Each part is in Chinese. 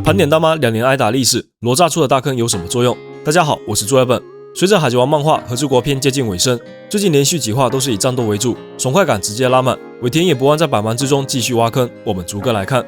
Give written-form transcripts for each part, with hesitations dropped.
盘点大妈2年挨打历史，罗炸出的大坑有什么作用？大家好，我是朱爱本。随着海贼王漫画和之国篇接近尾声，最近连续几话都是以战斗为主，爽快感直接拉满。尾田也不忘在百忙之中继续挖坑，我们逐个来看。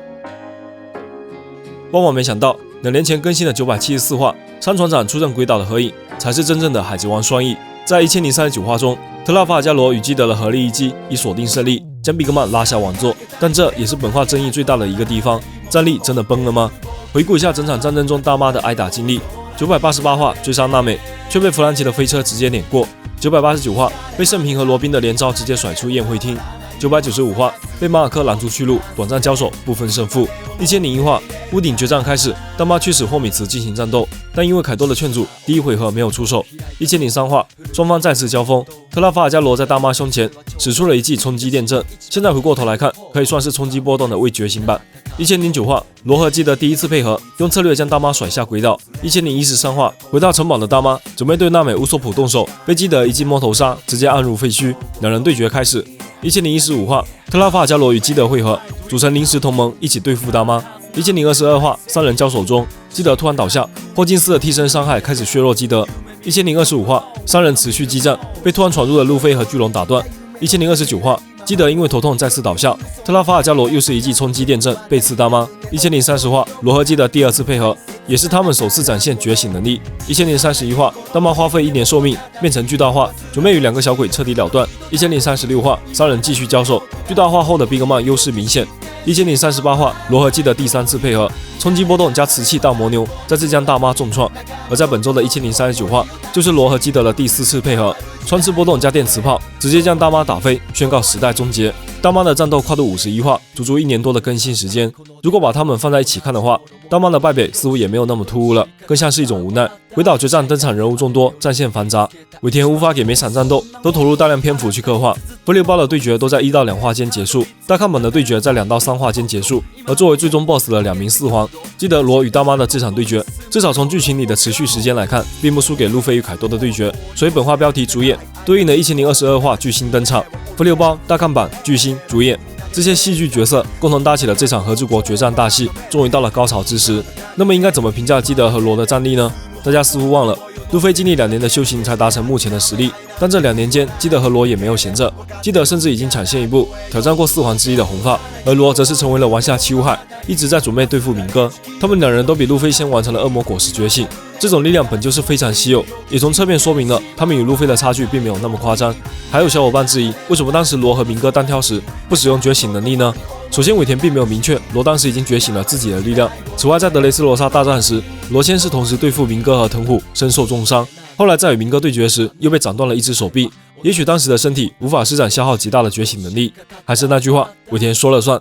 万万没想到，2年前更新的974话，山船长出任鬼岛的合影，才是真正的海贼王双翼。在1039话中，特拉法尔加罗与基德的合力一击，以锁定胜利，将比格曼拉下王座。但这也是本话争议最大的一个地方，战力真的崩了吗？回顾一下整场战争中大妈的挨打经历：988话追杀娜美，却被弗兰奇的飞车直接碾过；989话被圣平和罗宾的连招直接甩出宴会厅；995话被马尔科拦住去路，短暂交手不分胜负；1001话屋顶决战开始，大妈驱使霍米茨进行战斗，但因为凯多的劝阻，第一回合没有出手；1003话双方再次交锋，特拉法尔加罗在大妈胸前使出了一记冲击电阵，现在回过头来看，可以算是冲击波动的未觉醒版。1009话罗和基德第一次配合，用策略将大妈甩下轨道。1013话回到城堡的大妈准备对娜美乌索普动手，被基德一记摸头杀直接按入废墟，两人对决开始。1015话特拉法尔加罗与基德会合，组成临时同盟一起对付大妈。1022话三人交手中，基德突然倒下，霍金斯的替身伤害开始削弱基德。1025话三人持续激战，被突然闯入的路飞和巨龙打断。1029话基德因为头痛再次倒下，特拉法尔加罗又是一记冲击电阵被刺大妈。1030话罗和基德第二次配合，也是他们首次展现觉醒能力。1031话大妈花费1年寿命变成巨大化，准备与2个小鬼彻底了断。1036话三人继续交手，巨大化后的比格曼优势明显。1038话罗和基德第3次配合，冲击波动加瓷器大魔牛再次将大妈重创。而在本周的1039话就是罗和基德的第4次配合，穿刺波动加电磁炮直接将大妈打飞，宣告时代终结。大妈的战斗跨度51话，足足1年多的更新时间。如果把他们放在一起看的话，大妈的败北似乎也没有那么突兀了，更像是一种无奈。鬼岛决战登场人物众多，战线繁杂，尾田无法给每场战斗都投入大量篇幅去刻画。飞流包的对决都在1到2话间结束，大看本的对决在2到3话间结束。而作为最终 BOSS 的2名四皇，基德罗与大妈的这场对决，至少从剧情里的持续时间来看，并不输给路飞与凯多的对决。所以本话标题主演对应的1022话巨星登场，飞流包、大看板、巨星主演。这些戏剧角色共同搭起了这场和之国决战大戏，终于到了高潮之时。那么应该怎么评价基德和罗的战力呢？大家似乎忘了，路飞经历2年的修行才达成目前的实力，但这2年间，基德和罗也没有闲着。基德甚至已经抢先一步挑战过4皇之一的红发，而罗则是成为了王下七武海，一直在准备对付明哥。他们2人都比路飞先完成了恶魔果实觉醒，这种力量本就是非常稀有，也从侧面说明了他们与路飞的差距并没有那么夸张。还有小伙伴质疑，为什么当时罗和明哥单挑时不使用觉醒能力呢？首先，尾田并没有明确罗当时已经觉醒了自己的力量。此外，在德雷斯罗萨大战时，罗先是同时对付明哥和藤虎，身受重伤。后来在与明哥对决时，又被斩断了一只手臂。也许当时的身体无法施展消耗极大的觉醒能力。还是那句话，尾田说了算。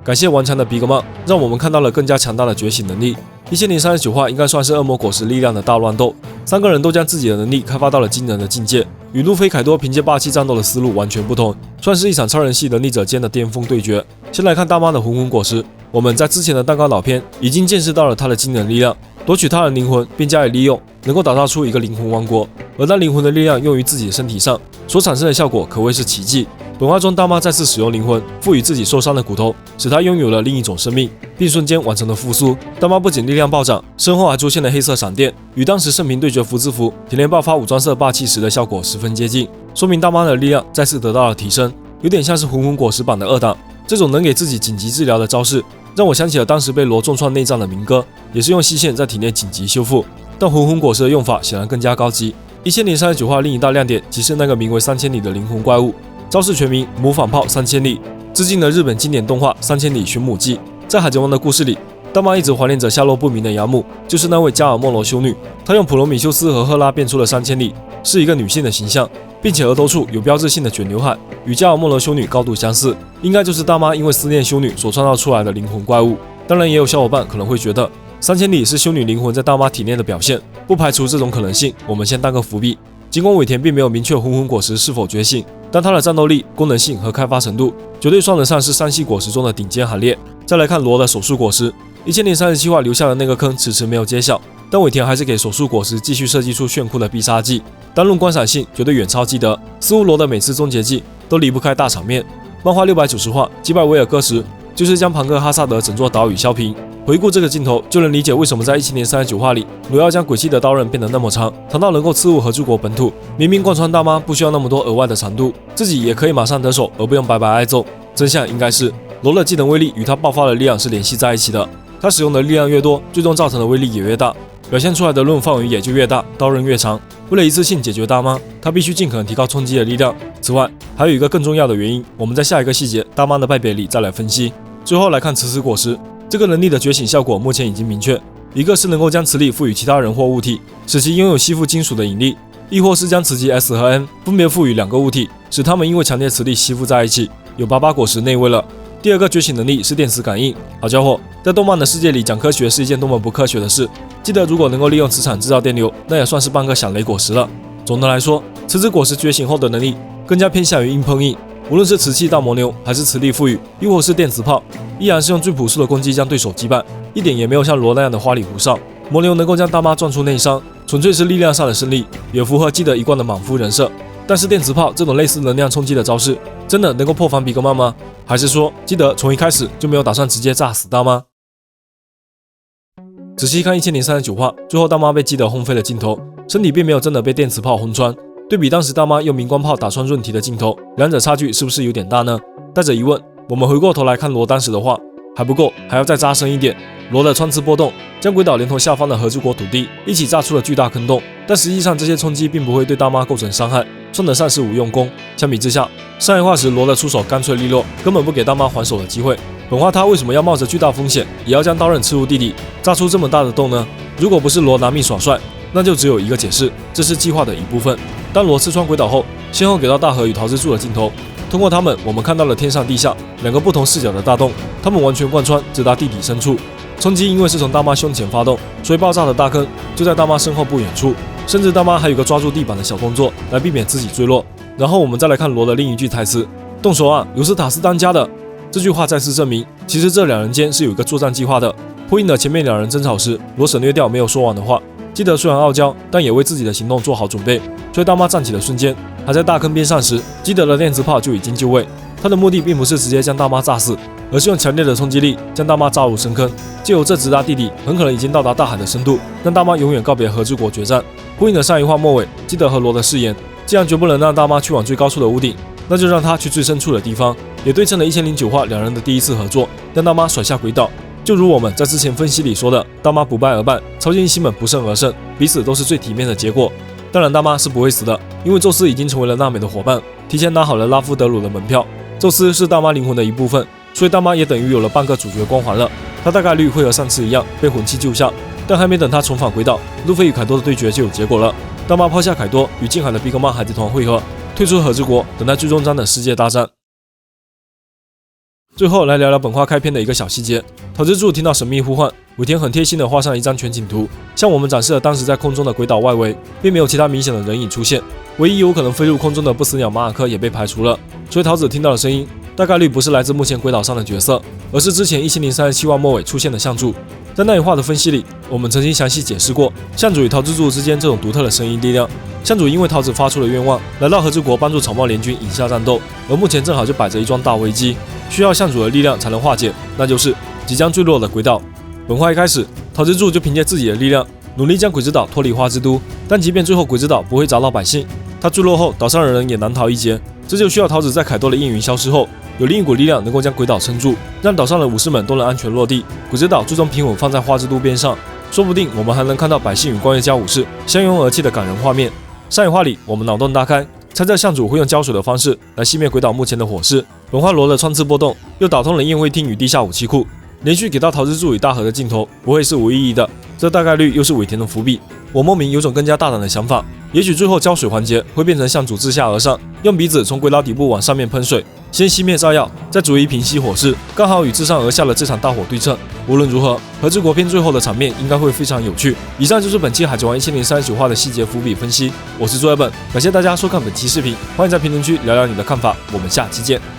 感谢顽强的比格曼，让我们看到了更加强大的觉醒能力。1039话应该算是恶魔果实力量的大乱斗，3个人都将自己的能力开发到了惊人的境界，与路飞、凯多凭借霸气战斗的思路完全不同，算是一场超人系能力者间的巅峰对决。先来看大妈的混混果实，我们在之前的蛋糕岛篇已经见识到了她的惊人力量，夺取他人灵魂并加以利用，能够打造出一个灵魂王国。而当灵魂的力量用于自己身体上，所产生的效果可谓是奇迹。本话中，大妈再次使用灵魂赋予自己受伤的骨头，使她拥有了另一种生命，并瞬间完成了复苏。大妈不仅力量暴涨，身后还出现了黑色闪电，与当时圣平对决福之福铁链爆发武装色霸气时的效果十分接近，说明大妈的力量再次得到了提升，有点像是混混果实版的2档。这种能给自己紧急治疗的招式，让我想起了当时被罗重创内脏的明哥，也是用细线在体内紧急修复，但混混果实的用法显然更加高级。1039话另一大亮点即是那个名为3000里的灵魂怪物，招式全名模仿炮3000里，致敬了日本经典动画《3000里寻母记》。在海贼王的故事里，大妈一直怀念着下落不明的养母，就是那位加尔莫罗修女。她用普罗米修斯和赫拉变出了3000里，是一个女性的形象，并且额头处有标志性的卷刘海，与加尔莫罗修女高度相似，应该就是大妈因为思念修女所创造出来的灵魂怪物。当然，也有小伙伴可能会觉得3000里是修女灵魂在大妈体内的表现，不排除这种可能性，我们先当个伏笔。尽管尾田并没有明确混混果实是否觉醒，但它的战斗力、功能性和开发程度绝对算得上是3系果实中的顶尖行列。再来看罗的手术果实，1037话留下的那个坑迟迟没有揭晓，但尾田还是给手术果实继续设计出炫酷的必杀技，单论观赏性绝对远超基德。似乎罗的每次终结技都离不开大场面。漫画690话击败威尔哥时，就是将庞克哈萨德整座岛屿削平。回顾这个镜头，就能理解为什么在17年39话里，罗要将鬼泣的刀刃变得那么长，长到能够刺入和之国本土。明明贯穿大妈不需要那么多额外的长度，自己也可以马上得手，而不用白白挨揍。真相应该是，罗的技能威力与他爆发的力量是联系在一起的，他使用的力量越多，最终造成的威力也越大，表现出来的论范围也就越大，刀刃越长。为了一次性解决大妈，他必须尽可能提高冲击的力量。此外，还有一个更重要的原因，我们在下一个细节大妈的败北里再来分析。最后来看磁石果实，这个能力的觉醒效果目前已经明确，一个是能够将磁力赋予其他人或物体，使其拥有吸附金属的引力，亦或是将磁极 S 和 N 分别赋予两个物体，使它们因为强烈磁力吸附在一起，有88果实内位了。第二个觉醒能力是电磁感应，好家伙，在动漫的世界里讲科学是一件多么不科学的事。记得如果能够利用磁场制造电流，那也算是半个响雷果实了。总的来说，磁石果实觉醒后的能力更加偏向于硬碰硬，无论是磁气大魔牛，还是磁力赋予，亦或是电磁炮，依然是用最朴素的攻击将对手击败，一点也没有像罗那样的花里胡哨。魔牛能够将大妈撞出内伤，纯粹是力量上的胜利，也符合基德一贯的莽夫人设。但是电磁炮这种类似能量冲击的招式，真的能够破防比格曼吗？还是说基德从一开始就没有打算直接炸死大妈？仔细看1039话，最后大妈被基德轰飞的镜头，身体并没有真的被电磁炮轰穿。对比当时大妈用明光炮打穿润体的镜头，两者差距是不是有点大呢？带着疑问，我们回过头来看罗当时的话，还不够，还要再扎深一点。罗的穿刺波动将鬼岛连同下方的和之国土地一起炸出了巨大坑洞，但实际上这些冲击并不会对大妈构成伤害，算得上是无用功。相比之下，上一话时罗的出手干脆利落，根本不给大妈还手的机会。本话他为什么要冒着巨大风险，也要将刀刃刺入地底，炸出这么大的洞呢？如果不是罗拿命耍帅，那就只有一个解释，这是计划的一部分。当罗刺穿鬼岛后，先后给到大河与桃之助的镜头，通过他们，我们看到了天上地下两个不同视角的大洞，它们完全贯穿，直达地底深处。冲击因为是从大妈胸前发动，所以爆炸的大坑就在大妈身后不远处，甚至大妈还有个抓住地板的小动作来避免自己坠落。然后我们再来看罗的另一句台词：“动手啊，尤斯塔斯当家的。”这句话再次证明，其实这两人间是有一个作战计划的，呼应了前面两人争吵时罗省略掉没有说完的话。基德虽然傲娇，但也为自己的行动做好准备。所以大妈站起的瞬间，还在大坑边上时，基德的电磁炮就已经就位。他的目的并不是直接将大妈炸死，而是用强烈的冲击力将大妈炸入深坑，借由这直达地底，很可能已经到达大海的深度，让大妈永远告别和之国决战。呼应了上一话末尾基德和罗的誓言，既然绝不能让大妈去往最高处的屋顶，那就让她去最深处的地方，也对称了1009话两人的第一次合作，让大妈甩下鬼岛。就如我们在之前分析里说的，大妈不败而败，超级英雄们不胜而胜，彼此都是最体面的结果。当然大妈是不会死的，因为宙斯已经成为了娜美的伙伴，提前拿好了拉夫德鲁的门票。宙斯是大妈灵魂的一部分，所以大妈也等于有了半个主角光环了。她大概率会和上次一样被魂器救下，但还没等她重返鬼岛，路飞与凯多的对决就有结果了。大妈抛下凯多，与近海的比格曼海贼团会合，退出和之国，等待最终章的世界大战。最后来聊聊本话开篇的一个小细节，桃之助听到神秘呼唤，尾田很贴心的画上一张全景图，向我们展示了当时在空中的鬼岛外围，并没有其他明显的人影出现，唯一有可能飞入空中的不死鸟马尔科也被排除了，所以桃子听到的声音大概率不是来自目前鬼岛上的角色，而是之前1037话末尾出现的相助。在那一话的分析里，我们曾经详细解释过相主与桃之助之间这种独特的声音力量。相主因为桃子发出了愿望，来到和之国帮助草帽联军赢下战斗，而目前正好就摆着一桩大危机，需要相主的力量才能化解，那就是即将坠落的鬼岛。本话一开始，桃之助就凭借自己的力量，努力将鬼之岛脱离花之都，但即便最后鬼之岛不会砸到百姓，他坠落后岛上的人也难逃一劫，这就需要桃子在凯多的应云消失后，有另一股力量能够将鬼岛撑住，让岛上的武士们都能安全落地，鬼之岛最终平稳放在花之都边上，说不定我们还能看到百姓与光月家武士相拥而泣的感人画面。上一话里我们脑洞大开，猜测相主会用浇水的方式来熄灭鬼岛目前的火势。本话罗的穿刺波动又打通了宴会厅与地下武器库，连续给到桃之助与大河的镜头不会是无意义的，这大概率又是尾田的伏笔。我莫名有种更加大胆的想法，也许最后浇水环节会变成相主自下而上，用鼻子从鬼岛底部往上面喷水，先熄灭炸药，再逐一平息火势，刚好与自上而下的这场大火对称。无论如何，和之国篇最后的场面应该会非常有趣。以上就是本期海贼王1039话的细节伏笔分析，我是朱尔本，感谢大家收看本期视频，欢迎在评论区聊聊你的看法，我们下期见。